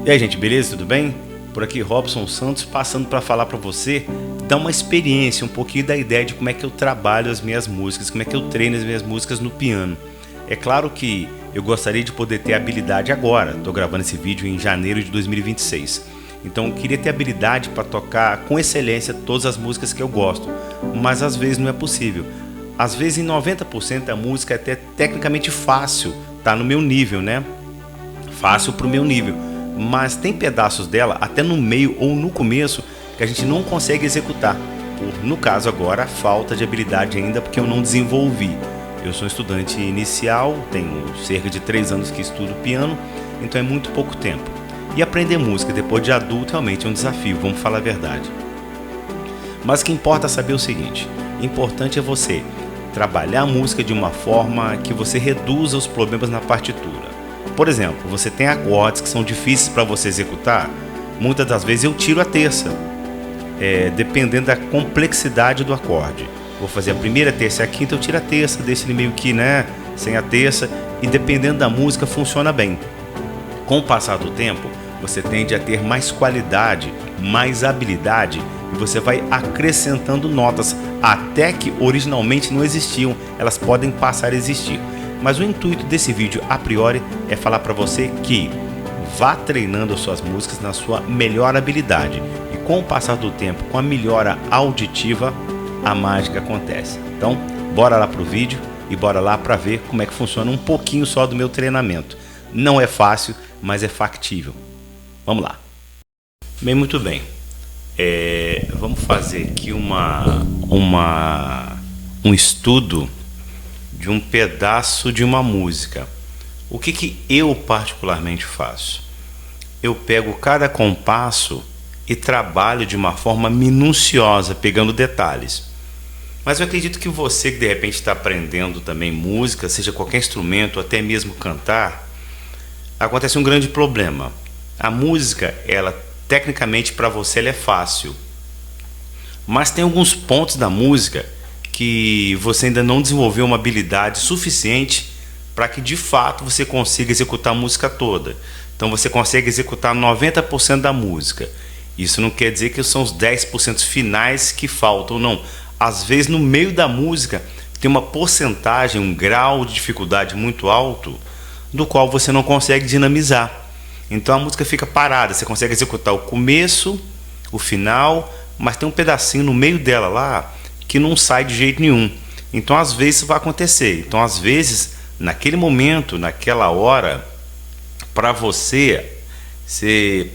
E aí, gente, beleza? Tudo bem? Por aqui Robson Santos, passando para falar para você, dar uma experiência, um pouquinho da ideia de como é que eu trabalho as minhas músicas, como é que eu treino as minhas músicas no piano. É claro que eu gostaria de poder ter habilidade agora, estou gravando esse vídeo em janeiro de 2026. Então eu queria ter habilidade para tocar com excelência todas as músicas que eu gosto, mas às vezes não é possível. Às vezes em 90% a música é até tecnicamente fácil, tá no meu nível, né? Fácil pro meu nível, mas tem pedaços dela, até no meio ou no começo, que a gente não consegue executar, por, no caso agora, falta de habilidade ainda, porque eu não desenvolvi. Eu sou um estudante inicial, tenho cerca de 3 anos que estudo piano, então é muito pouco tempo. E aprender música depois de adulto realmente é um desafio, vamos falar a verdade. Mas o que importa é saber o seguinte, importante é você trabalhar a música de uma forma que você reduza os problemas na partitura. Por exemplo, você tem acordes que são difíceis para você executar, muitas das vezes eu tiro a terça, dependendo da complexidade do acorde. Vou fazer a primeira, a terça e a quinta, eu tiro a terça, deixo ele meio que, sem a terça, e dependendo da música funciona bem. Com o passar do tempo, você tende a ter mais qualidade, mais habilidade, e você vai acrescentando notas, até que originalmente não existiam, elas podem passar a existir. Mas o intuito desse vídeo, a priori, é falar para você que vá treinando as suas músicas na sua melhor habilidade. E com o passar do tempo, com a melhora auditiva, a mágica acontece. Então, bora lá pro vídeo e bora lá para ver como é que funciona um pouquinho só do meu treinamento. Não é fácil, mas é factível. Vamos lá. Bem, muito bem. Vamos fazer aqui um estudo de um pedaço de uma música. O que eu particularmente faço? Eu pego cada compasso e trabalho de uma forma minuciosa, pegando detalhes. Mas eu acredito que você que de repente está aprendendo também música, seja qualquer instrumento, até mesmo cantar, acontece um grande problema. A música, ela tecnicamente para você ela é fácil, mas tem alguns pontos da música que você ainda não desenvolveu uma habilidade suficiente para que de fato você consiga executar a música toda. Então você consegue executar 90% da música. Isso não quer dizer que são os 10% finais que faltam, não. Às vezes no meio da música tem uma porcentagem, um grau de dificuldade muito alto, do qual você não consegue dinamizar. Então a música fica parada, você consegue executar o começo, o final, mas tem um pedacinho no meio dela lá que não sai de jeito nenhum. Então às vezes isso vai acontecer. Então às vezes, naquele momento, naquela hora, para você,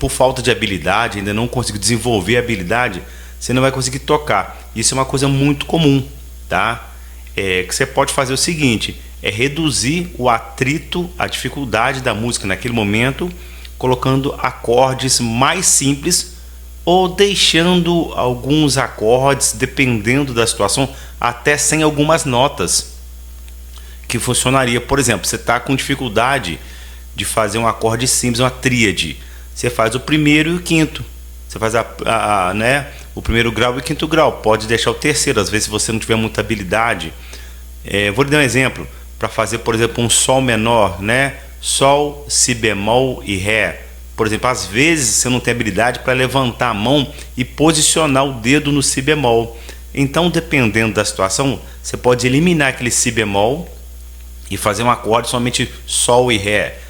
por falta de habilidade, ainda não conseguiu desenvolver a habilidade, você não vai conseguir tocar. Isso é uma coisa muito comum, tá? Que você pode fazer o seguinte, reduzir o atrito, a dificuldade da música naquele momento, colocando acordes mais simples ou deixando alguns acordes, dependendo da situação, até sem algumas notas, que funcionaria. Por exemplo, você está com dificuldade de fazer um acorde simples, uma tríade. Você faz o primeiro e o quinto. Você faz o primeiro grau e o quinto grau. Pode deixar o terceiro, às vezes se você não tiver muita habilidade. Vou lhe dar um exemplo. Para fazer, por exemplo, um Sol menor, Sol, Si bemol e Ré. Por exemplo, às vezes você não tem habilidade para levantar a mão e posicionar o dedo no Si bemol. Então, dependendo da situação, você pode eliminar aquele Si bemol e fazer um acorde somente Sol e Ré.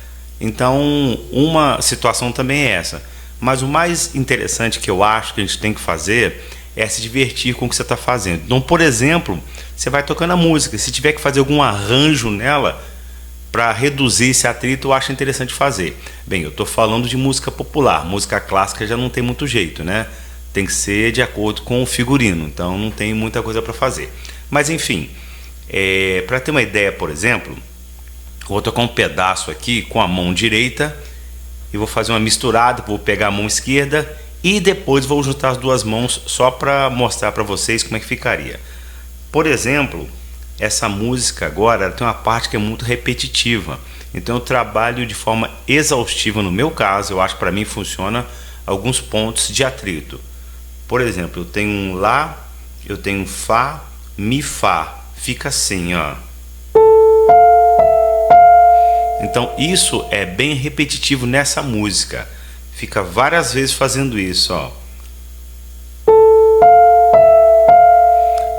Então, uma situação também é essa. Mas o mais interessante que eu acho que a gente tem que fazer é se divertir com o que você está fazendo. Então, por exemplo, você vai tocando a música. Se tiver que fazer algum arranjo nela, para reduzir esse atrito, eu acho interessante fazer. Bem, eu estou falando de música popular, música clássica já não tem muito jeito, Tem que ser de acordo com o figurino, então não tem muita coisa para fazer. Mas enfim, para ter uma ideia, por exemplo, vou tocar um pedaço aqui com a mão direita e vou fazer uma misturada, vou pegar a mão esquerda e depois vou juntar as duas mãos só para mostrar para vocês como é que ficaria. Por exemplo, essa música agora ela tem uma parte que é muito repetitiva, então eu trabalho de forma exaustiva. No meu caso, eu acho que para mim funciona alguns pontos de atrito. Por exemplo, eu tenho um Lá, eu tenho um Fá, Mi, Fá, fica assim, ó. Então isso é bem repetitivo nessa música. Fica várias vezes fazendo isso, ó.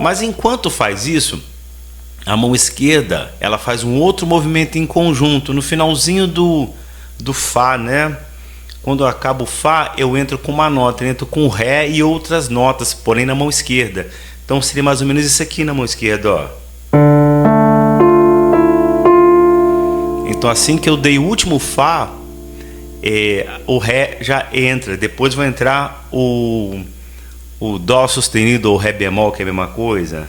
Mas enquanto faz isso, a mão esquerda, ela faz um outro movimento em conjunto, no finalzinho do Fá, né? Quando acaba o Fá, eu entro com uma nota, eu entro com o Ré e outras notas, porém na mão esquerda. Então seria mais ou menos isso aqui na mão esquerda, ó. Então assim que eu dei o último Fá, o Ré já entra. Depois vai entrar o Dó sustenido ou Ré bemol, que é a mesma coisa.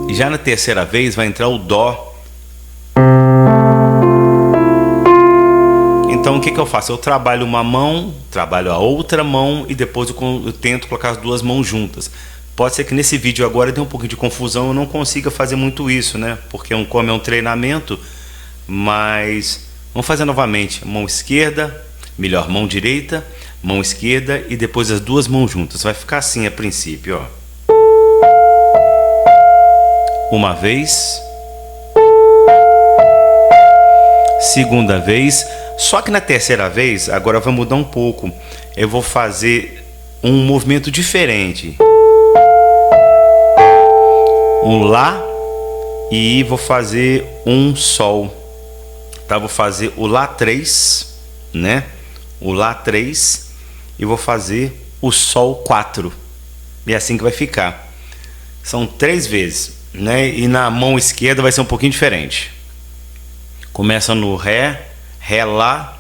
E já na terceira vez vai entrar o Dó. Então o que eu faço? Eu trabalho uma mão, trabalho a outra mão e depois eu tento colocar as duas mãos juntas. Pode ser que nesse vídeo agora dê um pouquinho de confusão, eu não consiga fazer muito isso, né? Porque como é um treinamento, mas vamos fazer novamente. Mão esquerda, melhor, mão direita, mão esquerda e depois as duas mãos juntas. Vai ficar assim a princípio, ó. Uma vez, segunda vez, só que na terceira vez, agora vai mudar um pouco. Eu vou fazer um movimento diferente. Um Lá e vou fazer um Sol. Tá? Vou fazer o Lá 3, né? O Lá 3 e vou fazer o Sol 4. E é assim que vai ficar. São 3 vezes, né? E na mão esquerda vai ser um pouquinho diferente. Começa no Ré, Ré, Lá,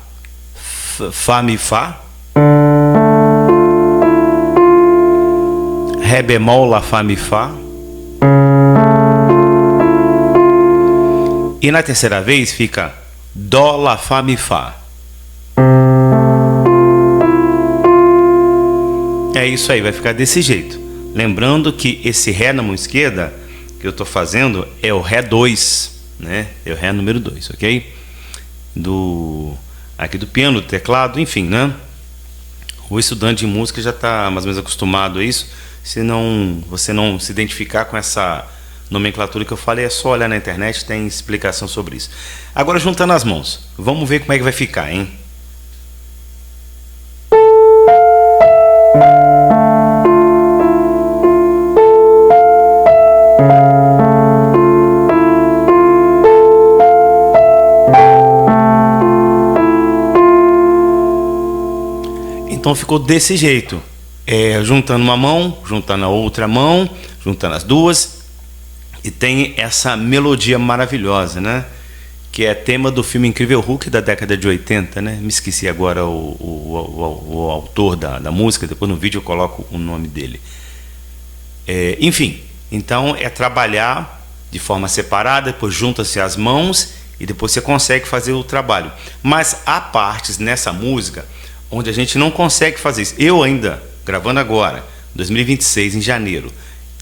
Fá, Mi, Fá, Ré bemol, Lá, Fá, Mi, Fá. E na terceira vez fica Dó, Lá, Fá, Mi, Fá. É isso aí, vai ficar desse jeito. Lembrando que esse Ré na mão esquerda que eu estou fazendo é o Ré 2, né? É o Ré número 2, ok? Aqui do piano, do teclado, enfim, né? O estudante de música já está mais ou menos acostumado a isso. Se você não se identificar com essa nomenclatura que eu falei, é só olhar na internet, tem explicação sobre isso. Agora juntando as mãos, vamos ver como é que vai ficar, hein? Então ficou desse jeito, juntando uma mão, juntando a outra mão, juntando as duas, e tem essa melodia maravilhosa, né? Que é tema do filme Incrível Hulk da década de 80, né? Me esqueci agora o autor da música, depois no vídeo eu coloco o nome dele. Enfim, então é trabalhar de forma separada, depois junta-se as mãos e depois você consegue fazer o trabalho. Mas há partes nessa música onde a gente não consegue fazer isso. Eu ainda, gravando agora, 2026, em janeiro,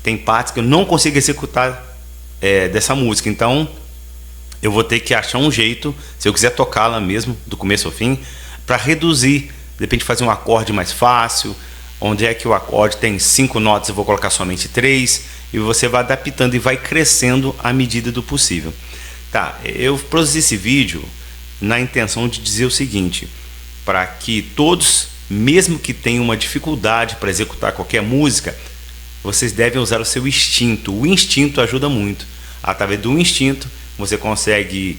tem partes que eu não consigo executar dessa música. Então, eu vou ter que achar um jeito, se eu quiser tocá-la mesmo, do começo ao fim, para reduzir. De repente, fazer um acorde mais fácil. Onde é que o acorde tem 5 notas, eu vou colocar somente 3. E você vai adaptando e vai crescendo à medida do possível. Tá, eu produzi esse vídeo na intenção de dizer o seguinte: para que todos, mesmo que tenham uma dificuldade para executar qualquer música, vocês devem usar o seu instinto. O instinto ajuda muito. Através do instinto, você consegue,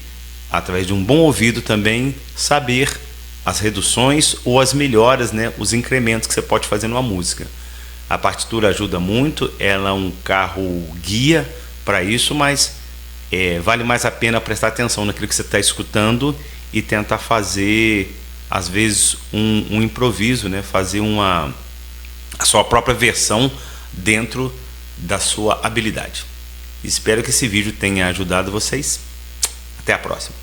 através de um bom ouvido também, saber as reduções ou as melhoras, né, os incrementos que você pode fazer numa música. A partitura ajuda muito, ela é um carro guia para isso, mas vale mais a pena prestar atenção naquilo que você está escutando e tentar fazer, às vezes, um improviso, né? Fazer a sua própria versão dentro da sua habilidade. Espero que esse vídeo tenha ajudado vocês. Até a próxima.